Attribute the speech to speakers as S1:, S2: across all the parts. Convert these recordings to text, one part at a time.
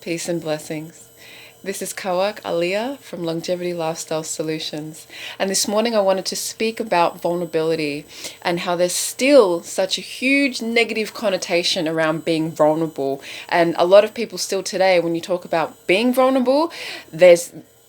S1: Peace and blessings. This is Qawaq Aaliyah from Longevity Lifestyle Solutions. And this morning I wanted to speak about vulnerability and how there's still such a huge negative connotation around being vulnerable. And a lot of people still today, when you talk about being vulnerable,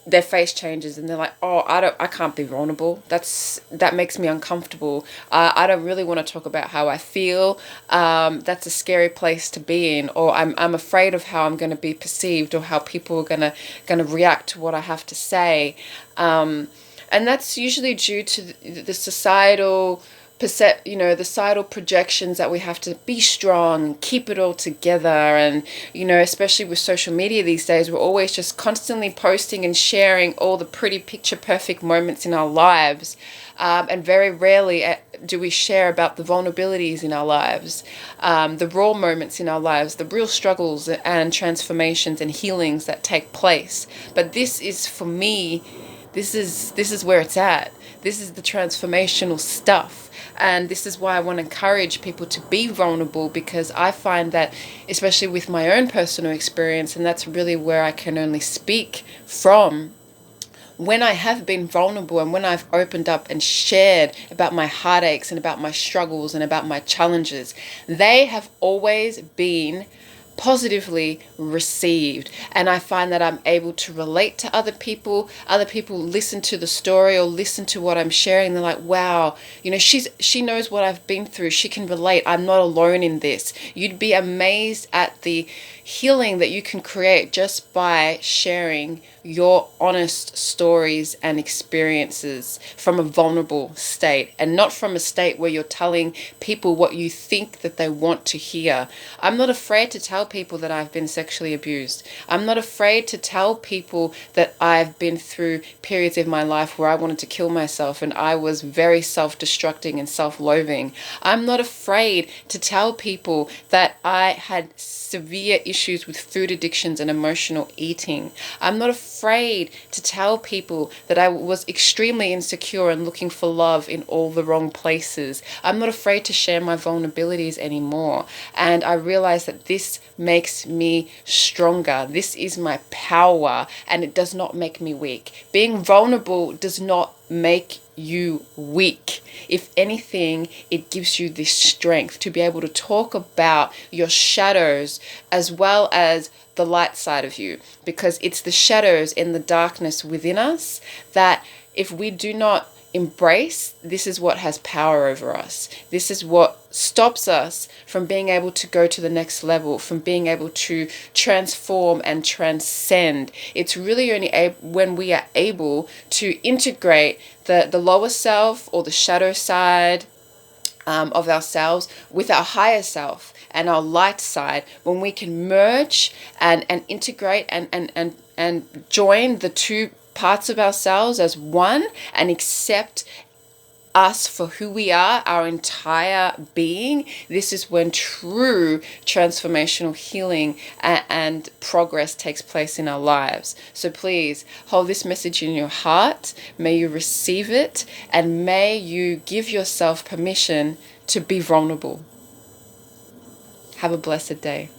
S1: their face changes and they're like, oh, I can't be vulnerable. That makes me uncomfortable. I don't really want to talk about how I feel. That's a scary place to be in, or I'm afraid of how I'm going to be perceived or how people are going to react to what I have to say. And that's usually due to the societal the societal projections that we have to be strong, keep it all together. And, especially with social media these days, we're always just constantly posting and sharing all the pretty picture perfect moments in our lives. And very rarely do we share about the vulnerabilities in our lives, the raw moments in our lives, the real struggles and transformations and healings that take place. But this is, for me, this is where it's at. This is the transformational stuff. And this is why I want to encourage people to be vulnerable, because I find that, especially with my own personal experience, and that's really where I can only speak from, when I have been vulnerable and when I've opened up and shared about my heartaches and about my struggles and about my challenges, they have always been positively received. And I find that I'm able to relate to other people. Other people listen to the story or listen to what I'm sharing. They're like, wow, she knows what I've been through. She can relate. I'm not alone in this. You'd be amazed at the healing that you can create just by sharing your honest stories and experiences from a vulnerable state, and not from a state where you're telling people what you think that they want to hear. I'm not afraid to tell people that I've been sexually abused. I'm not afraid to tell people that I've been through periods of my life where I wanted to kill myself and I was very self-destructing and self-loathing. I'm not afraid to tell people that I had severe issues with food addictions and emotional eating. I'm not afraid to tell people that I was extremely insecure and looking for love in all the wrong places. I'm not afraid to share my vulnerabilities anymore. And I realize that this makes me stronger. This is my power, and it does not make me weak. Being vulnerable does not make you weak. If anything, it gives you this strength to be able to talk about your shadows as well as the light side of you, because it's the shadows and the darkness within us that, if we do not embrace, this is what has power over us. This is what stops us from being able to go to the next level, from being able to transform and transcend. It's really only when we are able to integrate the lower self or the shadow side of ourselves with our higher self and our light side, when we can merge and integrate and join the two parts of ourselves as one and accept us for who we are, our entire being. This is when true transformational healing and progress takes place in our lives. So please hold this message in your heart. May you receive it, and may you give yourself permission to be vulnerable. Have a blessed day.